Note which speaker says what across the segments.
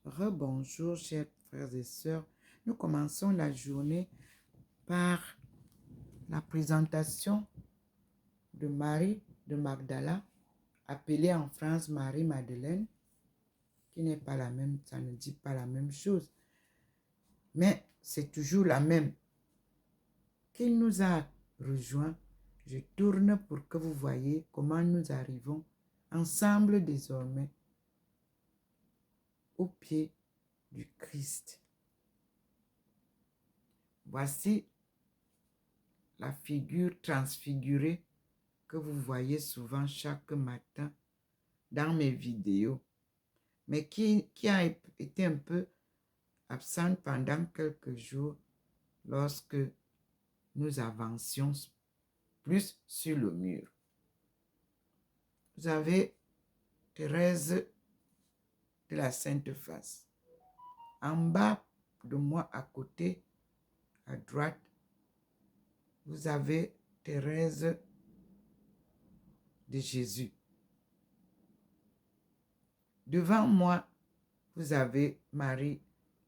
Speaker 1: Rebonjour, chers frères et sœurs. Nous commençons la journée par la présentation de Marie de Magdala, appelée en France Marie-Madeleine, qui n'est pas la même, ça ne dit pas la même chose, mais c'est toujours la même. Qu'il nous a rejoints, je tourne pour que vous voyez comment nous arrivons ensemble désormais au pied du Christ. Voici la figure transfigurée que vous voyez souvent chaque matin dans mes vidéos, mais qui a été un peu absente pendant quelques jours lorsque nous avancions plus sur le mur. Vous avez Thérèse de la Sainte Face. En bas de moi, à côté, à droite, vous avez Thérèse de Jésus. Devant moi, vous avez Marie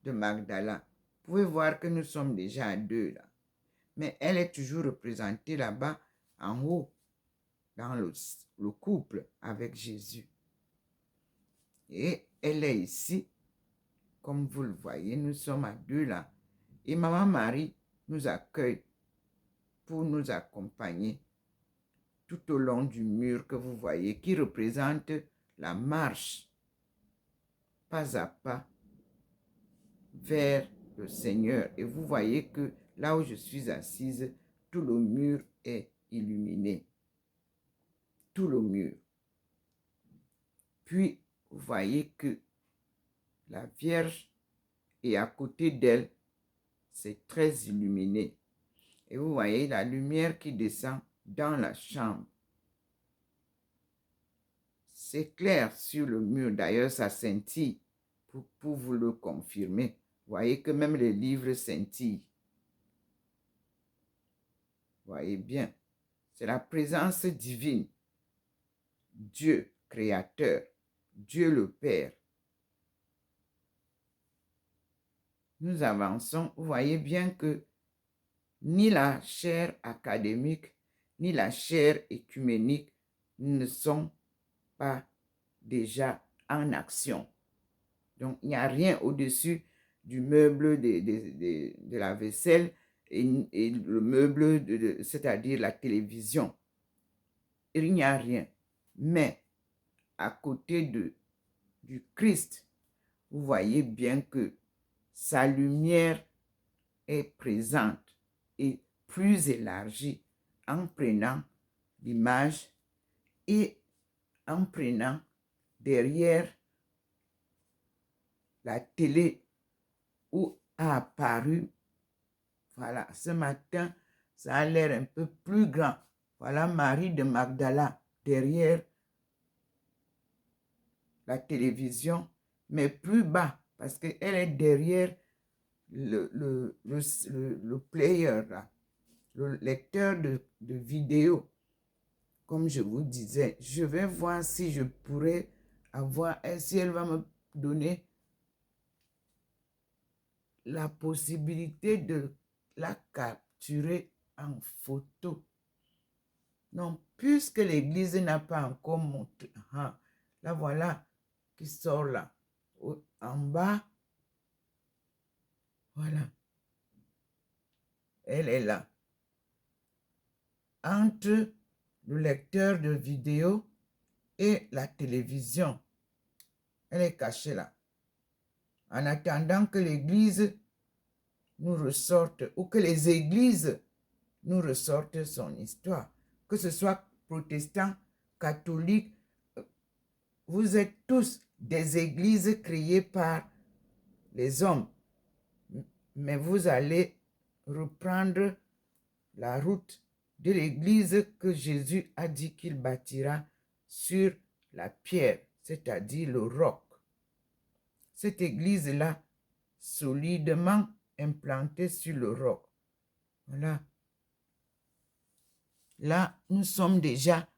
Speaker 1: de Magdala. Vous pouvez voir que nous sommes déjà à deux là. Mais elle est toujours représentée là-bas en haut, dans le couple avec Jésus. Et elle est ici, comme vous le voyez, nous sommes à deux là. Et Maman Marie nous accueille pour nous accompagner tout au long du mur que vous voyez, qui représente la marche pas à pas vers le Seigneur. Et vous voyez que là où je suis assise, tout le mur est illuminé. Tout le mur. Puis, vous voyez que la Vierge est à côté d'elle. C'est très illuminé. Et vous voyez la lumière qui descend dans la chambre. C'est clair sur le mur. D'ailleurs, ça scintille pour vous le confirmer. Vous voyez que même les livres scintillent. Vous voyez bien. C'est la présence divine. Dieu créateur. Dieu le Père. Nous avançons. Vous voyez bien que ni la chaire académique, ni la chaire écuménique ne sont pas déjà en action. Donc, il n'y a rien au-dessus du meuble de la vaisselle et le meuble, c'est-à-dire la télévision. Il n'y a rien. Mais à côté du Christ, vous voyez bien que sa lumière est présente et plus élargie en prenant l'image et en prenant derrière la télé où a apparu, voilà, ce matin, ça a l'air un peu plus grand. Voilà Marie de Magdala derrière la télévision, mais plus bas, parce qu'elle est derrière le player, là, le lecteur de vidéo. Comme je vous disais, je vais voir si je pourrais avoir, si elle va me donner la possibilité de la capturer en photo. Non, puisque l'église n'a pas encore montré. Là, voilà, qui sort là. En bas, voilà. Elle est là. Entre le lecteur de vidéo et la télévision. Elle est cachée là. En attendant que l'église nous ressorte, ou que les églises nous ressortent son histoire. Que ce soit protestants, catholiques, vous êtes tous des églises créées par les hommes. Mais vous allez reprendre la route de l'église que Jésus a dit qu'il bâtira sur la pierre, c'est-à-dire le roc. Cette église-là, solidement implantée sur le roc. Voilà. Là, nous sommes déjà,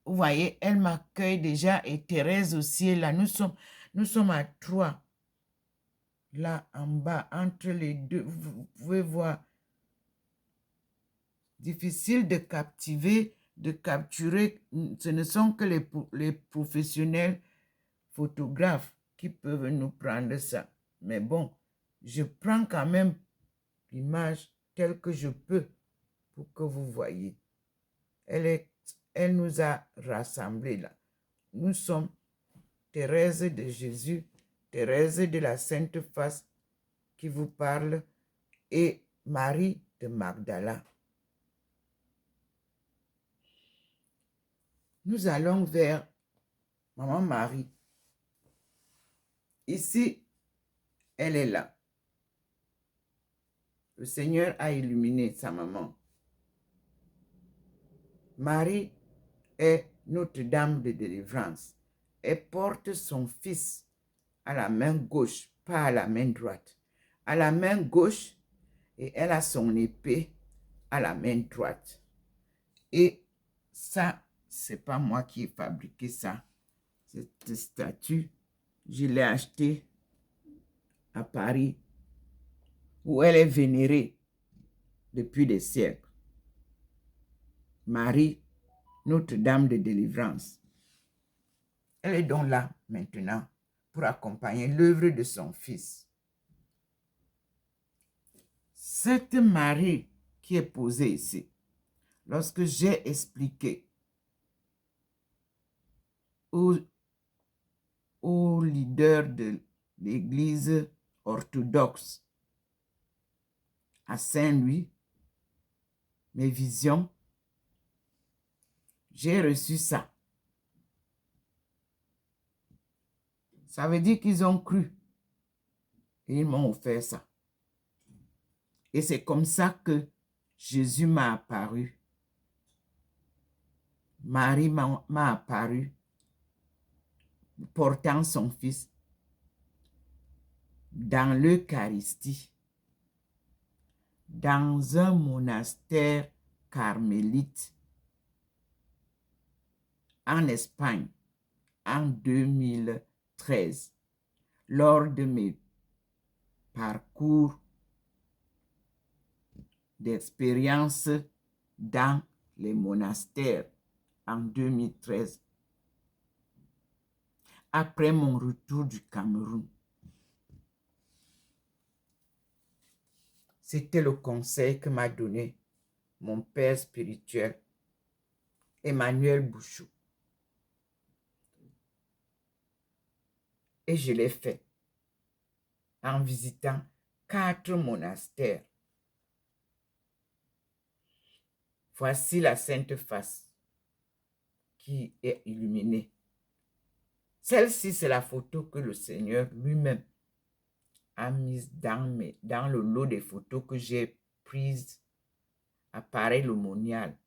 Speaker 1: vous voyez, elle m'accueille déjà et Thérèse aussi est là. Nous sommes à 3. Là, en bas, entre les deux, vous pouvez voir. Difficile de capturer. Ce ne sont que les professionnels photographes qui peuvent nous prendre ça. Mais bon, je prends quand même l'image telle que je peux pour que vous voyez. Elle nous a rassemblés là. Nous sommes Thérèse de Jésus, Thérèse de la Sainte Face qui vous parle et Marie de Magdala. Nous allons vers Maman Marie. Ici, elle est là. Le Seigneur a illuminé sa maman. Marie est Notre-Dame de délivrance. Elle porte son fils à la main gauche, pas à la main droite. À la main gauche, et elle a son épée à la main droite. Et ça, c'est pas moi qui ai fabriqué ça. Cette statue, je l'ai achetée à Paris, où elle est vénérée depuis des siècles. Marie, Notre-Dame de délivrance. Elle est donc là maintenant pour accompagner l'œuvre de son fils. Cette Marie qui est posée ici, lorsque j'ai expliqué aux leaders de l'Église orthodoxe à Saint-Louis mes visions, j'ai reçu ça. Ça veut dire qu'ils ont cru et ils m'ont offert ça. Et c'est comme ça que Jésus m'a apparu. Marie m'a apparu portant son fils dans l'Eucharistie, dans un monastère carmélite en Espagne en 2013, lors de mes parcours d'expérience dans les monastères en 2013, après mon retour du Cameroun. C'était le conseil que m'a donné mon père spirituel, Emmanuel Bouchou. Et je l'ai fait en visitant 4 monastères. Voici la Sainte Face qui est illuminée. Celle-ci, c'est la photo que le Seigneur lui-même a mise dans le lot des photos que j'ai prises à Paray-le-Monial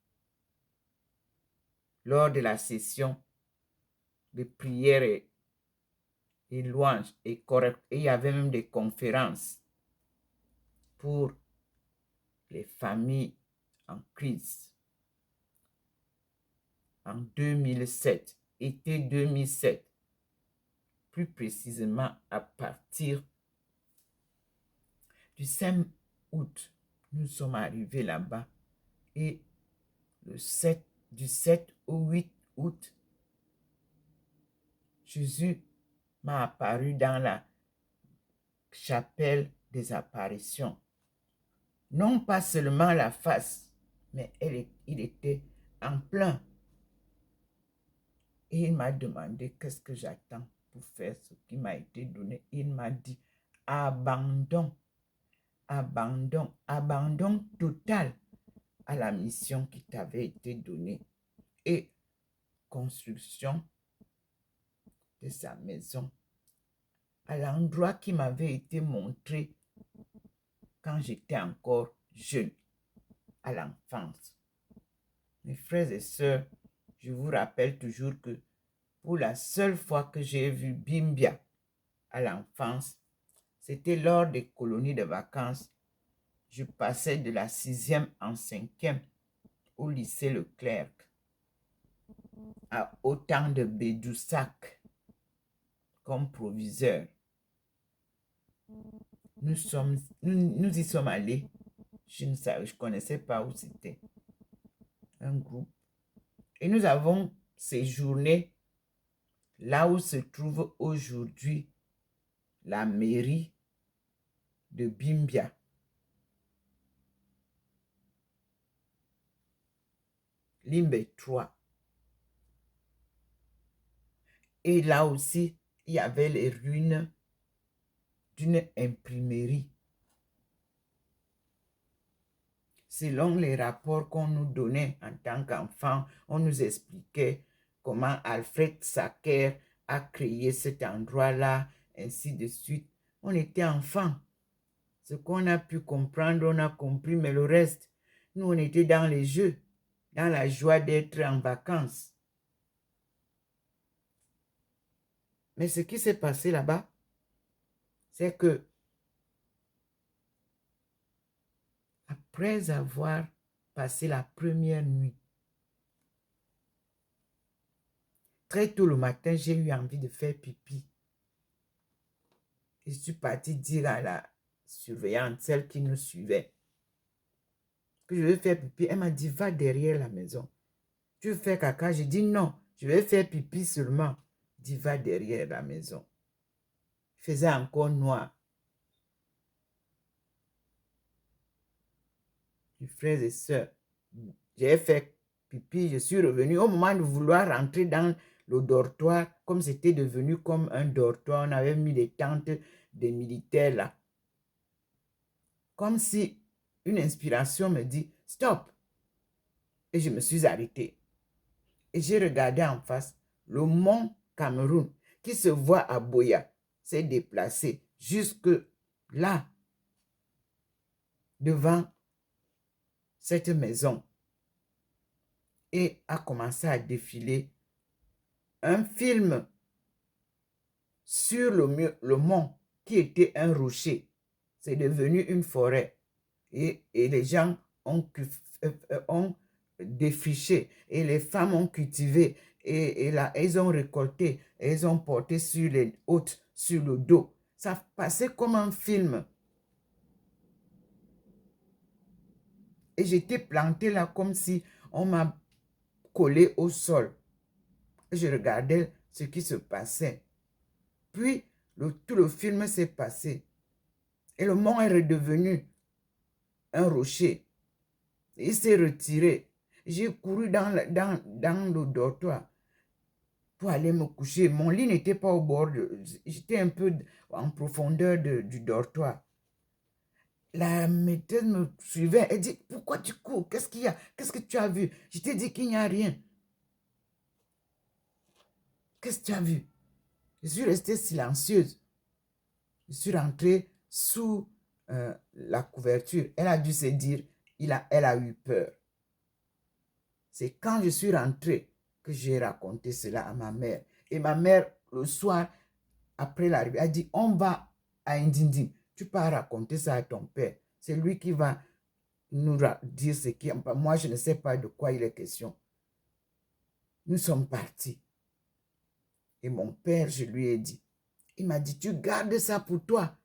Speaker 1: lors de la session de prière et louange et correct. Et il y avait même des conférences pour les familles en crise. En 2007, été 2007, plus précisément à partir du 5 août, nous sommes arrivés là-bas et du 7 au 8 août, Jésus m'a apparu dans la chapelle des apparitions. Non pas seulement la face, mais il était en plein. Et il m'a demandé qu'est-ce que j'attends pour faire ce qui m'a été donné. Il m'a dit, abandon, abandon, abandon total à la mission qui t'avait été donnée et construction de sa maison à l'endroit qui m'avait été montré quand j'étais encore jeune, à l'enfance. Mes frères et sœurs, je vous rappelle toujours que pour la seule fois que j'ai vu Bimbia à l'enfance, c'était lors des colonies de vacances. Je passais de la 6e en 5e au lycée Leclerc, au temps de Bédoussac. comme proviseur. Nous y sommes allés. Je ne connaissais pas où c'était. Un groupe. Et nous avons séjourné là où se trouve aujourd'hui la mairie de Bimbia. Limbe 3. Et là aussi, il y avait les ruines d'une imprimerie. Selon les rapports qu'on nous donnait en tant qu'enfants, on nous expliquait comment Alfred Sacker a créé cet endroit-là, ainsi de suite. On était enfants. Ce qu'on a pu comprendre, on a compris, mais le reste, nous, on était dans les jeux, dans la joie d'être en vacances. Mais ce qui s'est passé là-bas, c'est que après avoir passé la première nuit, très tôt le matin, j'ai eu envie de faire pipi. Je suis partie dire à la surveillante, celle qui nous suivait, que je vais faire pipi. Elle m'a dit, va derrière la maison. Tu veux faire caca? J'ai dit non, je vais faire pipi seulement. Elle dit, va derrière la maison. Il faisait encore noir. Mes frères et sœurs, j'ai fait pipi, je suis revenu. Au moment de vouloir rentrer dans le dortoir, comme c'était devenu comme un dortoir, on avait mis les tentes des militaires là. Comme si une inspiration me dit, stop. Et je me suis arrêté. Et j'ai regardé en face, le mont Cameroun, qui se voit à Boya, s'est déplacé jusque là, devant cette maison, et a commencé à défiler un film sur le mont qui était un rocher. C'est devenu une forêt. Et les gens ont défriché et les femmes ont cultivé et là, elles ont récolté, elles ont porté sur les hôtes, sur le dos. Ça passait comme un film. Et j'étais plantée là comme si on m'a collé au sol. Et je regardais ce qui se passait. Puis, tout le film s'est passé. Et le mont est redevenu un rocher. Il s'est retiré. J'ai couru dans le dortoir pour aller me coucher. Mon lit n'était pas au bord. J'étais un peu en profondeur du dortoir. La maîtresse me suivait. Elle dit, pourquoi tu cours? Qu'est-ce qu'il y a? Qu'est-ce que tu as vu? Je t'ai dit qu'il n'y a rien. Qu'est-ce que tu as vu? Je suis restée silencieuse. Je suis rentrée sous la couverture. Elle a dû se dire, elle a eu peur. C'est quand je suis rentrée que j'ai raconté cela à ma mère. Et ma mère, le soir, après l'arrivée, a dit, on va à Ndindi. Tu peux raconter ça à ton père. C'est lui qui va nous dire ce qui... Moi, je ne sais pas de quoi il est question. Nous sommes partis. Et mon père, je lui ai dit, il m'a dit, tu gardes ça pour toi.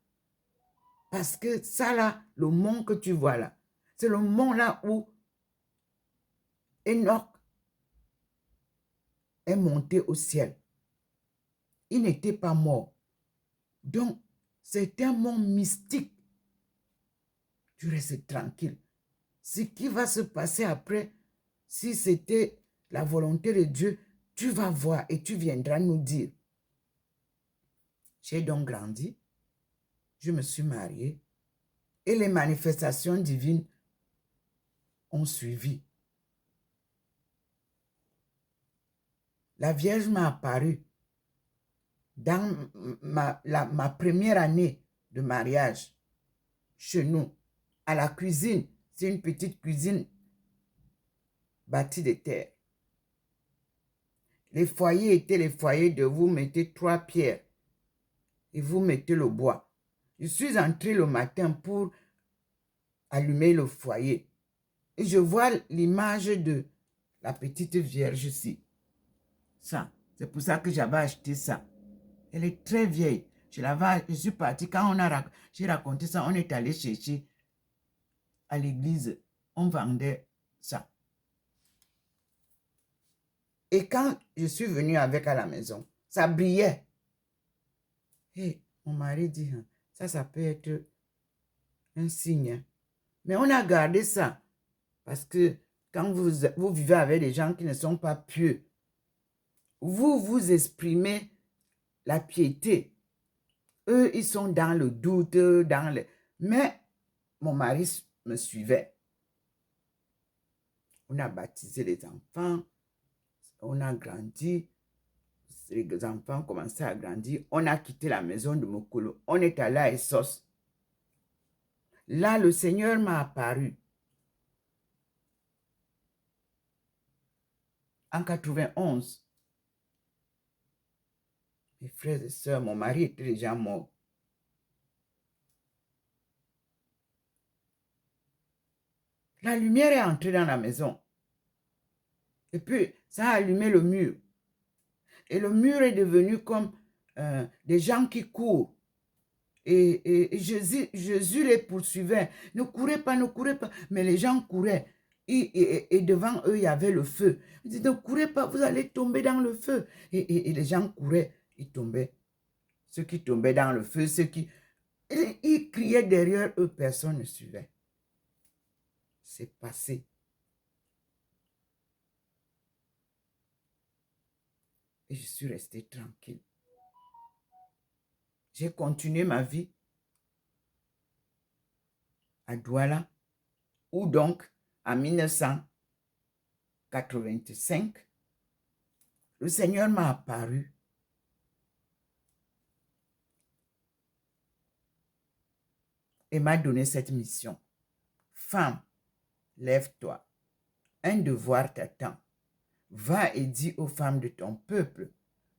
Speaker 1: Parce que ça là, le mont que tu vois là, c'est le mont là où Enoch est monté au ciel. Il n'était pas mort. Donc, c'est un mont mystique. Tu restes tranquille. Ce qui va se passer après, si c'était la volonté de Dieu, tu vas voir et tu viendras nous dire. J'ai donc grandi. Je me suis mariée. Et les manifestations divines ont suivi. La Vierge m'a apparu dans ma première année de mariage, chez nous, à la cuisine. C'est une petite cuisine bâtie de terre. Les foyers étaient les foyers de vous mettez 3 pierres et vous mettez le bois. Je suis entrée le matin pour allumer le foyer et je vois l'image de la petite Vierge ici. Ça, c'est pour ça que j'avais acheté ça. Elle est très vieille. Je suis partie. Quand j'ai raconté ça, on est allé chercher à l'église. On vendait ça. Et quand je suis venue avec à la maison, ça brillait. Et mon mari dit, ça peut être un signe. Mais on a gardé ça. Parce que quand vous vivez avec des gens qui ne sont pas pieux, vous exprimez la piété. Eux, ils sont dans le doute, mais mon mari me suivait. On a baptisé les enfants, on a grandi, les enfants ont commencé à grandir, on a quitté la maison de Mokolo, on est allé à Essos. Là, le Seigneur m'a apparu. En 91, mes frères et sœurs, mon mari était déjà mort. La lumière est entrée dans la maison. Et puis, ça a allumé le mur. Et le mur est devenu comme des gens qui courent. Et Jésus les poursuivait. Ne courez pas, ne courez pas. Mais les gens couraient. Et devant eux, il y avait le feu. Il dit, ne courez pas, vous allez tomber dans le feu. Et les gens couraient, ils tombaient. Ceux qui tombaient dans le feu, ceux qui... Ils criaient derrière eux, personne ne suivait. C'est passé. Et je suis restée tranquille. J'ai continué ma vie à Douala, où donc, en 1985, le Seigneur m'a apparu. Et m'a donné cette mission. Femme, lève-toi. Un devoir t'attend. Va et dis aux femmes de ton peuple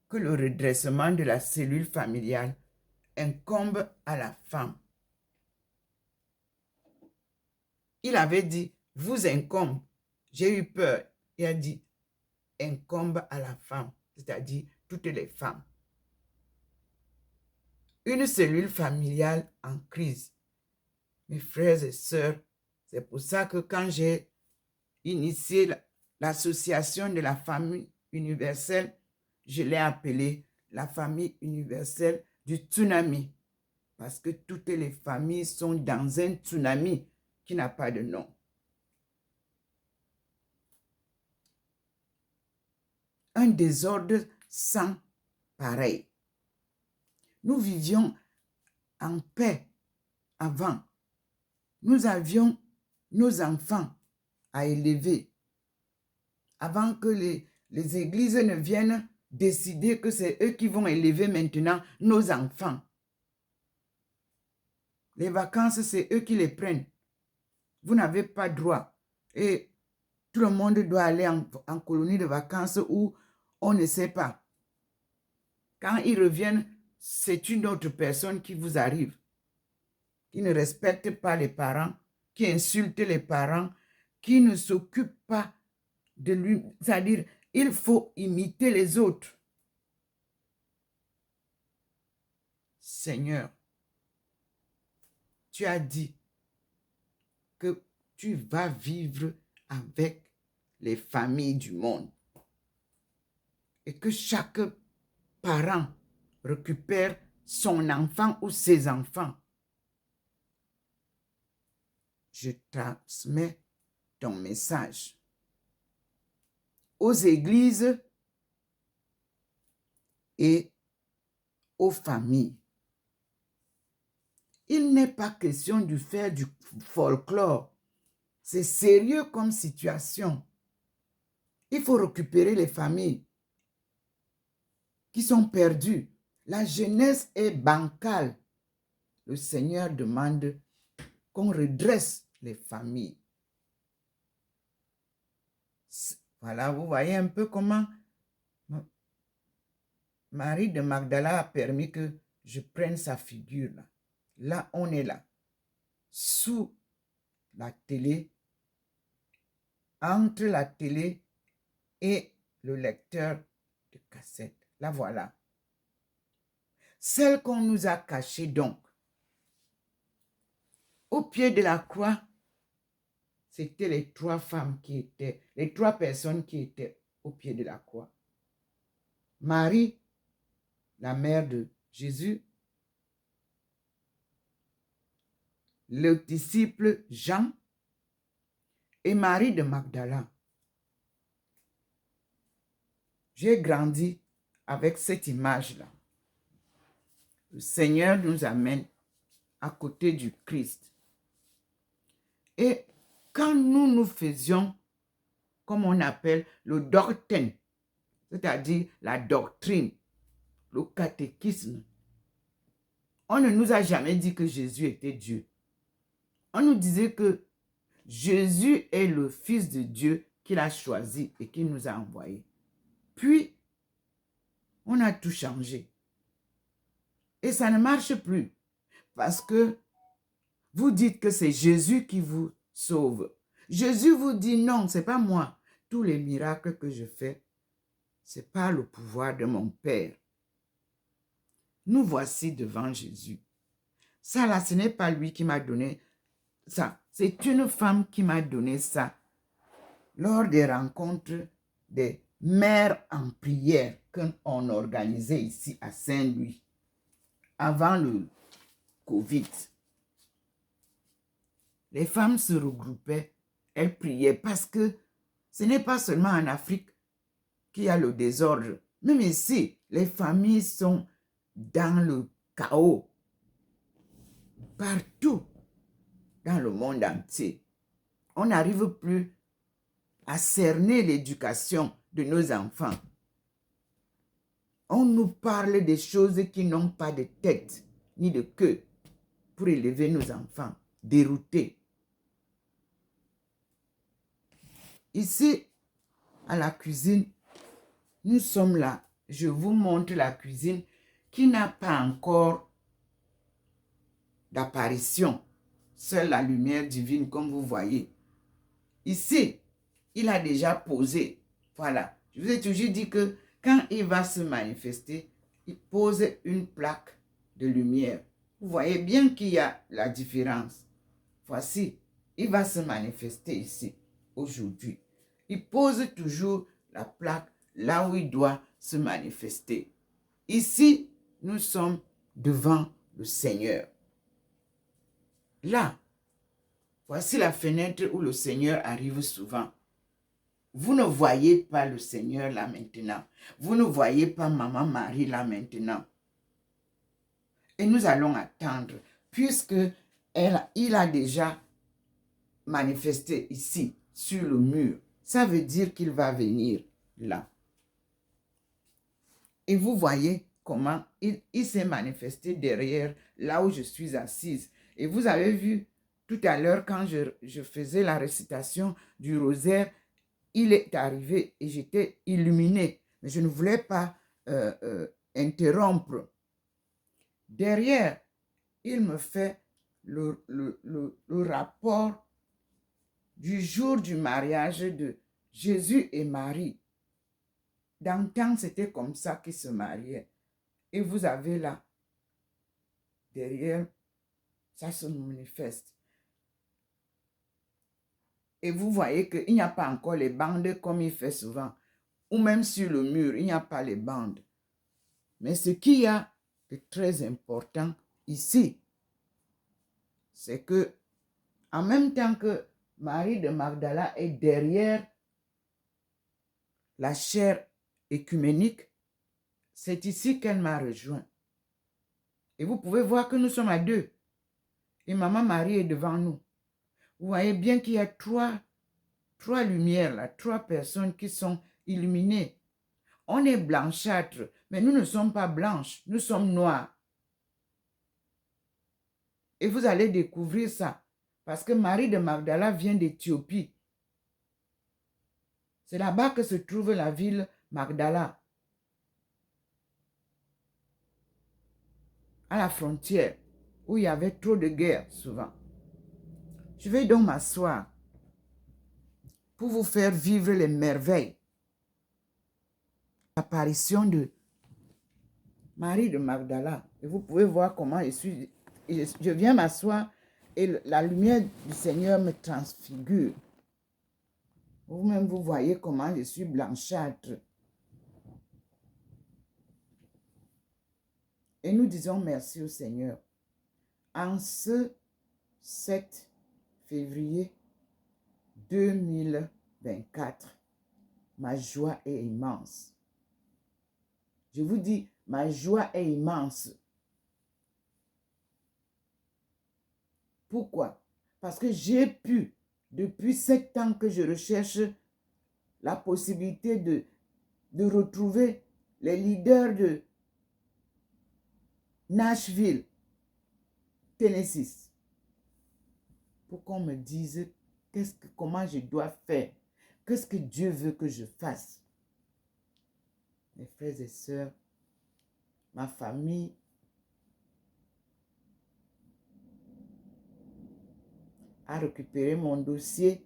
Speaker 1: que le redressement de la cellule familiale incombe à la femme. Il avait dit, vous incombe. J'ai eu peur. Il a dit, incombe à la femme, c'est-à-dire toutes les femmes. Une cellule familiale en crise. Mes frères et sœurs, c'est pour ça que quand j'ai initié l'association de la famille universelle, je l'ai appelée la famille universelle du tsunami. Parce que toutes les familles sont dans un tsunami qui n'a pas de nom. Un désordre sans pareil. Nous vivions en paix avant. Nous avions nos enfants à élever avant que les églises ne viennent décider que c'est eux qui vont élever maintenant nos enfants. Les vacances, c'est eux qui les prennent. Vous n'avez pas droit. Et tout le monde doit aller en colonie de vacances où on ne sait pas. Quand ils reviennent, c'est une autre personne qui vous arrive, qui ne respecte pas les parents, qui insulte les parents, qui ne s'occupe pas de lui. C'est-à-dire, il faut imiter les autres. Seigneur, tu as dit que tu vas vivre avec les familles du monde et que chaque parent récupère son enfant ou ses enfants. Je transmets ton message aux églises et aux familles. Il n'est pas question de faire du folklore. C'est sérieux comme situation. Il faut récupérer les familles qui sont perdues. La jeunesse est bancale. Le Seigneur demande qu'on redresse les familles. Voilà, vous voyez un peu comment Marie de Magdala a permis que je prenne sa figure là. Là, on est là, sous la télé, entre la télé et le lecteur de cassette. Là, voilà. celle qu'on nous a cachée donc. Au pied de la croix, c'était les trois personnes qui étaient au pied de la croix. Marie, la mère de Jésus, le disciple Jean et Marie de Magdala. J'ai grandi avec cette image-là. Le Seigneur nous amène à côté du Christ. Et quand nous faisions, comme on appelle, le doctrine, c'est-à-dire la doctrine, le catéchisme, on ne nous a jamais dit que Jésus était Dieu. On nous disait que Jésus est le Fils de Dieu qu'il a choisi et qu'il nous a envoyé. Puis, on a tout changé. Et ça ne marche plus. Parce que vous dites que c'est Jésus qui vous sauve. Jésus vous dit non, ce n'est pas moi. Tous les miracles que je fais, c'est par le pouvoir de mon Père. Nous voici devant Jésus. Ça là, ce n'est pas lui qui m'a donné ça. C'est une femme qui m'a donné ça lors des rencontres des mères en prière qu'on organisait ici à Saint-Louis avant le Covid. Les femmes se regroupaient, elles priaient parce que ce n'est pas seulement en Afrique qu'il y a le désordre. Même ici, les familles sont dans le chaos. Partout dans le monde entier. On n'arrive plus à cerner l'éducation de nos enfants. On nous parle des choses qui n'ont pas de tête ni de queue pour élever nos enfants, déroutés. Ici, à la cuisine, nous sommes là. Je vous montre la cuisine qui n'a pas encore d'apparition. Seule la lumière divine, comme vous voyez. Ici, il a déjà posé. Voilà. Je vous ai toujours dit que quand il va se manifester, il pose une plaque de lumière. Vous voyez bien qu'il y a la différence. Voici, il va se manifester ici, aujourd'hui. Il pose toujours la plaque là où il doit se manifester. Ici, nous sommes devant le Seigneur. Là, voici la fenêtre où le Seigneur arrive souvent. Vous ne voyez pas le Seigneur là maintenant. Vous ne voyez pas Maman Marie là maintenant. Et nous allons attendre, puisque il a déjà manifesté ici, sur le mur. Ça veut dire qu'il va venir là. Et vous voyez comment il s'est manifesté derrière, là où je suis assise. Et vous avez vu tout à l'heure, quand je faisais la récitation du rosaire, il est arrivé et j'étais illuminée. Mais je ne voulais pas interrompre. Derrière, il me fait le rapport du jour du mariage de Jésus et Marie. Dans le temps, c'était comme ça qu'ils se mariaient. Et vous avez là, derrière, ça se manifeste. Et vous voyez qu'il n'y a pas encore les bandes comme il fait souvent. Ou même sur le mur, il n'y a pas les bandes. Mais ce qu'il y a de très important ici, c'est que en même temps que Marie de Magdala est derrière la chaire écuménique, c'est ici qu'elle m'a rejoint. Et vous pouvez voir que nous sommes à deux. Et Maman Marie est devant nous. Vous voyez bien qu'il y a trois lumières là, trois personnes qui sont illuminées. On est blanchâtre, mais nous ne sommes pas blanches, nous sommes noirs. Et vous allez découvrir ça, parce que Marie de Magdala vient d'Éthiopie. C'est là-bas que se trouve la ville Magdala, à la frontière, où il y avait trop de guerre souvent. Je vais donc m'asseoir pour vous faire vivre les merveilles. L'apparition de Marie de Magdala. Et vous pouvez voir comment je viens m'asseoir et la lumière du Seigneur me transfigure. Vous-même, vous voyez comment je suis blanchâtre. Et nous disons merci au Seigneur. En ce 7 février 2024, ma joie est immense. Je vous dis, ma joie est immense. Pourquoi? Parce que j'ai pu, depuis 7 ans que je recherche la possibilité de retrouver les leaders de Nashville, Tennessee, pour qu'on me dise comment je dois faire, qu'est-ce que Dieu veut que je fasse. Mes frères et sœurs, ma famille, a récupéré mon dossier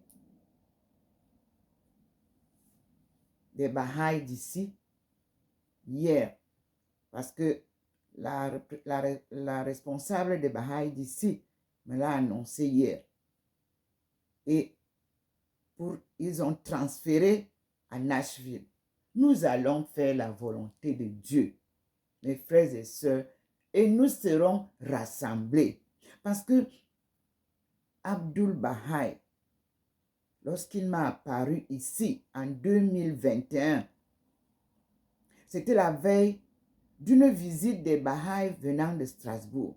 Speaker 1: des Baha'i d'ici hier, parce que la responsable des Baha'i d'ici me l'a annoncé hier. Et ils ont transféré à Nashville. Nous allons faire la volonté de Dieu, mes frères et sœurs, et nous serons rassemblés. Parce que Abdul Baha'i, lorsqu'il m'a apparu ici en 2021, c'était la veille d'une visite des Baha'i venant de Strasbourg,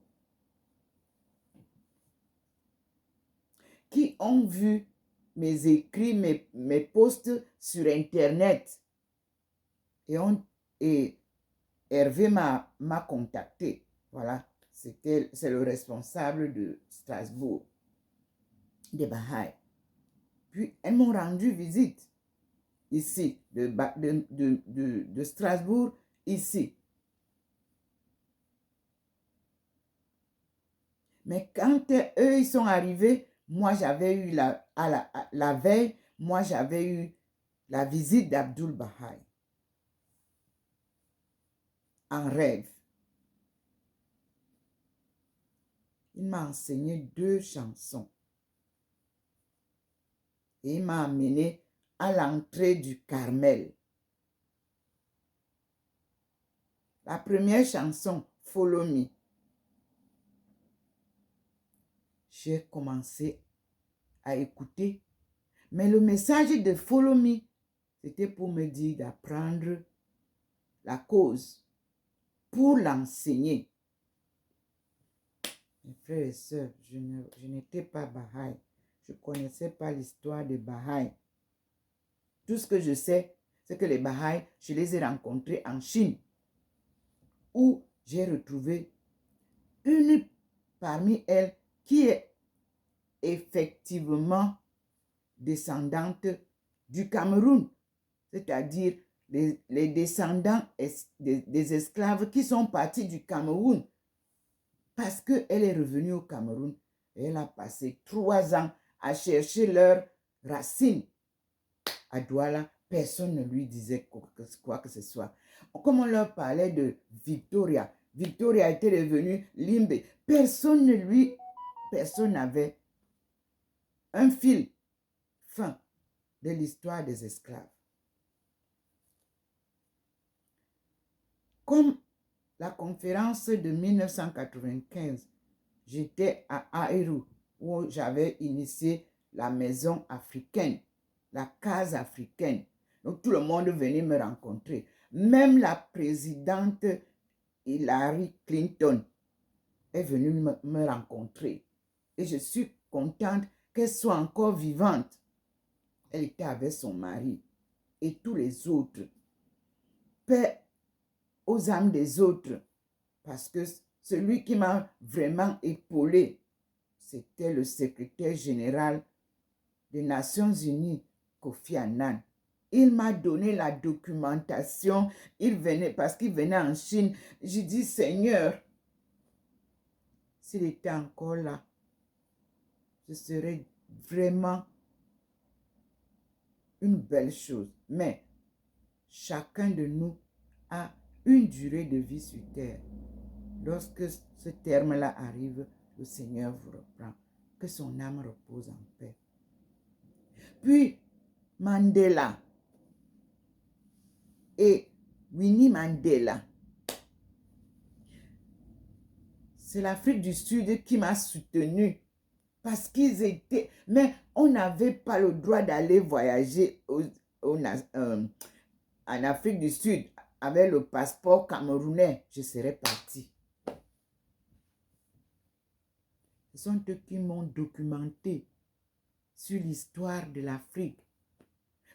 Speaker 1: qui ont vu mes écrits, mes posts sur Internet. Et Hervé m'a contacté. Voilà, c'est le responsable de Strasbourg, des Baha'i. Puis, elles m'ont rendu visite ici, de Strasbourg, ici. Mais quand eux, ils sont arrivés, moi, j'avais eu la veille, moi, j'avais eu la visite d'Abdul Baha'i en rêve. Il m'a enseigné 2 chansons. Et il m'a amené à l'entrée du Carmel. La première chanson, Follow Me. J'ai commencé à écouter. Mais le message de Follow Me, c'était pour me dire d'apprendre la cause, pour l'enseigner. Mes frères et sœurs, je n'étais pas Baha'i. Je ne connaissais pas l'histoire des Baha'i. Tout ce que je sais, c'est que les Baha'i, je les ai rencontrés en Chine, où j'ai retrouvé une parmi elles qui est effectivement descendante du Cameroun, c'est-à-dire les descendants des esclaves qui sont partis du Cameroun parce qu'elle est revenue au Cameroun et elle a passé 3 ans à chercher leurs racines. À Douala, personne ne lui disait quoi que ce soit. Comme on leur parlait de Victoria, Victoria était devenue Limbe. Personne n'avait un fil fin de l'histoire des esclaves. Comme la conférence de 1995, j'étais à Aïrou, où j'avais initié la maison africaine, la case africaine. Donc tout le monde venait me rencontrer. Même la présidente Hillary Clinton est venue me rencontrer. Et je suis contente qu'elle soit encore vivante. Elle était avec son mari et tous les autres. Paix aux âmes des autres. Parce que celui qui m'a vraiment épaulé, c'était le secrétaire général des Nations Unies, Kofi Annan. Il m'a donné la documentation. Parce qu'il venait en Chine. J'ai dit, Seigneur, s'il était encore là, ce serait vraiment une belle chose. Mais chacun de nous a une durée de vie sur terre. Lorsque ce terme-là arrive, le Seigneur vous reprend. Que son âme repose en paix. Puis, Mandela et Winnie Mandela. C'est l'Afrique du Sud qui m'a soutenu parce qu'ils étaient... Mais on n'avait pas le droit d'aller voyager en Afrique du Sud avec le passeport camerounais. Je serais partie. Ce sont eux qui m'ont documenté sur l'histoire de l'Afrique.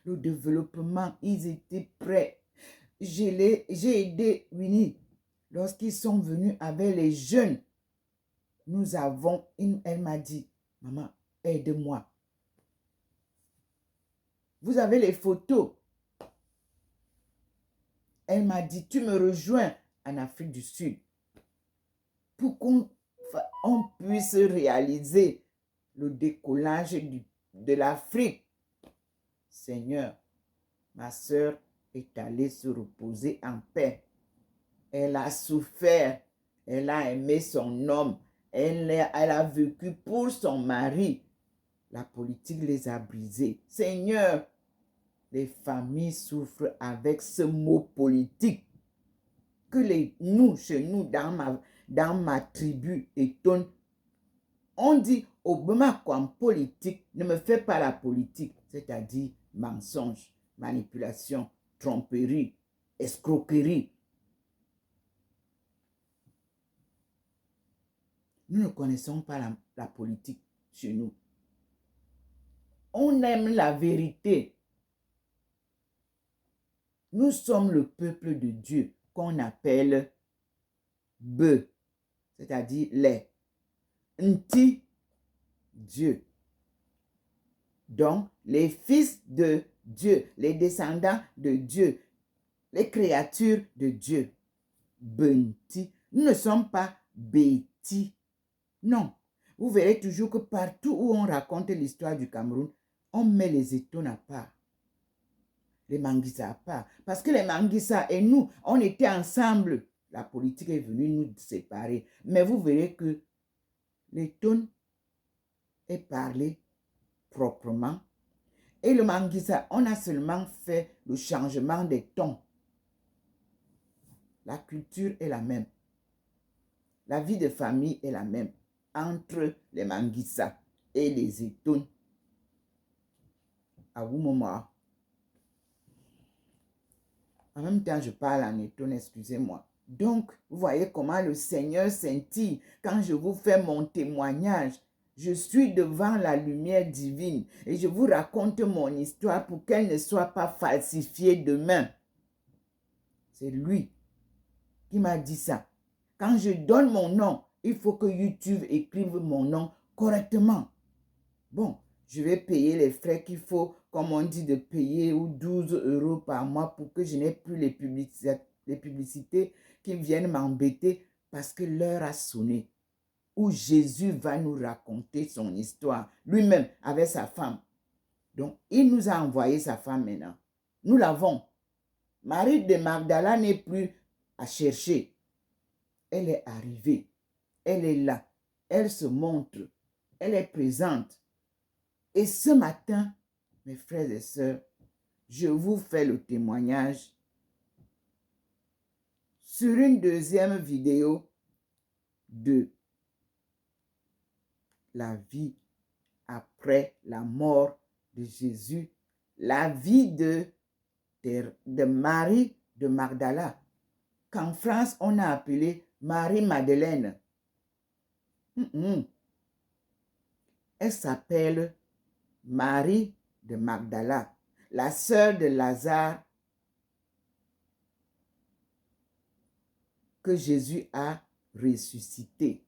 Speaker 1: Le développement, ils étaient prêts. J'ai aidé Winnie lorsqu'ils sont venus avec les jeunes. Elle m'a dit, maman, aide-moi. Vous avez les photos. Elle m'a dit, tu me rejoins en Afrique du Sud pour qu'on puisse réaliser le décollage de l'Afrique. Seigneur, ma soeur est allée se reposer en paix. Elle a souffert. Elle a aimé son homme. Elle a vécu pour son mari. La politique les a brisés. Seigneur, les familles souffrent avec ce mot politique que chez nous, dans ma tribu, étonne. On dit, Obama, comme politique, ne me fais pas la politique, c'est-à-dire mensonge, manipulation, tromperie, escroquerie. Nous ne connaissons pas la politique chez nous. On aime la vérité. Nous sommes le peuple de Dieu qu'on appelle Be, c'est-à-dire les. Nti, Dieu. Donc, les fils de Dieu, les descendants de Dieu, les créatures de Dieu. Benti. Nous ne sommes pas Béti. Non. Vous verrez toujours que partout où on raconte l'histoire du Cameroun, on met les Étones à part. Les Manguissa à part. Parce que les Manguissa et nous, on était ensemble. La politique est venue nous séparer. Mais vous verrez que l'Étone est parlé proprement. Et le Manguissa, on a seulement fait le changement des tons. La culture est la même. La vie de famille est la même entre les Manguissa et les Étones. À vous, moment. En même temps, je parle en Étone, excusez-moi. Donc, vous voyez comment le Seigneur scintille quand je vous fais mon témoignage. Je suis devant la lumière divine et je vous raconte mon histoire pour qu'elle ne soit pas falsifiée demain. C'est lui qui m'a dit ça. Quand je donne mon nom, il faut que YouTube écrive mon nom correctement. Bon, je vais payer les frais qu'il faut, comme on dit, de payer ou 12 € par mois pour que je n'ai plus les publicités qui viennent m'embêter parce que l'heure a sonné où Jésus va nous raconter son histoire, lui-même avec sa femme. Donc, il nous a envoyé sa femme maintenant. Nous l'avons. Marie de Magdala n'est plus à chercher. Elle est arrivée. Elle est là. Elle se montre. Elle est présente. Et ce matin, mes frères et sœurs, je vous fais le témoignage sur une deuxième vidéo de la vie après la mort de Jésus, la vie de Marie de Magdala, qu'en France, on a appelé Marie-Madeleine. Elle s'appelle Marie de Magdala, la sœur de Lazare que Jésus a ressuscité.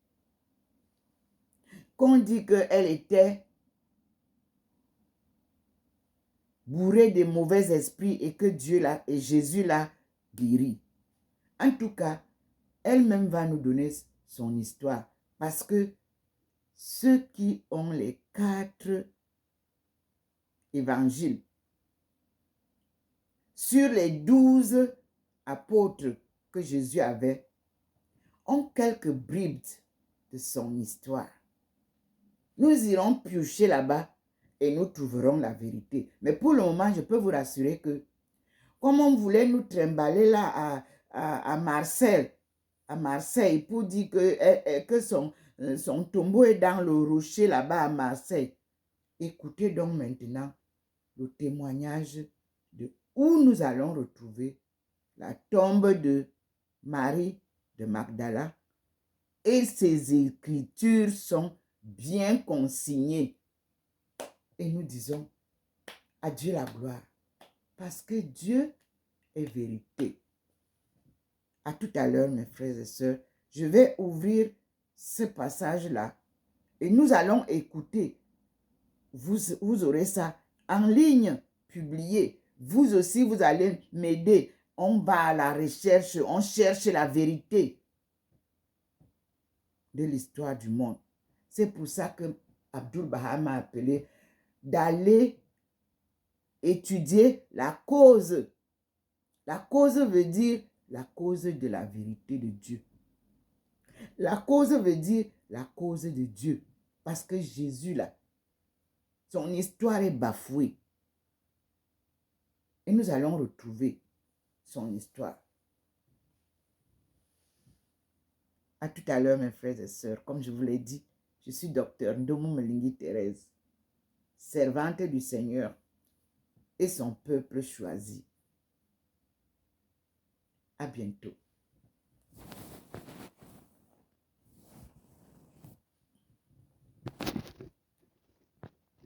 Speaker 1: Qu'on dit qu'elle était bourrée de mauvais esprits et que Jésus l'a guérie. En tout cas, elle-même va nous donner son histoire parce que ceux qui ont les 4 évangiles, sur les 12 apôtres que Jésus avait ont quelques bribes de son histoire. Nous irons piocher là-bas et nous trouverons la vérité. Mais pour le moment, je peux vous rassurer que comme on voulait nous trimballer là à Marseille pour dire que son tombeau est dans le rocher là-bas à Marseille. Écoutez donc maintenant le témoignage de où nous allons retrouver la tombe de Marie de Magdala. Et ces écritures sont bien consignées. Et nous disons, à Dieu la gloire, parce que Dieu est vérité. À tout à l'heure, mes frères et sœurs, je vais ouvrir ce passage-là et nous allons écouter. Vous aurez ça en ligne, publié. Vous aussi, vous allez m'aider. On va à la recherche, on cherche la vérité de l'histoire du monde. C'est pour ça que Abdul-Baha m'a appelé d'aller étudier la cause. La cause veut dire la cause de la vérité de Dieu. La cause veut dire la cause de Dieu. Parce que Jésus, là, son histoire est bafouée. Et nous allons retrouver son histoire. À tout à l'heure, mes frères et sœurs. Comme je vous l'ai dit, je suis docteur Ndomo Melingi Thérèse, servante du Seigneur et son peuple choisi. À bientôt.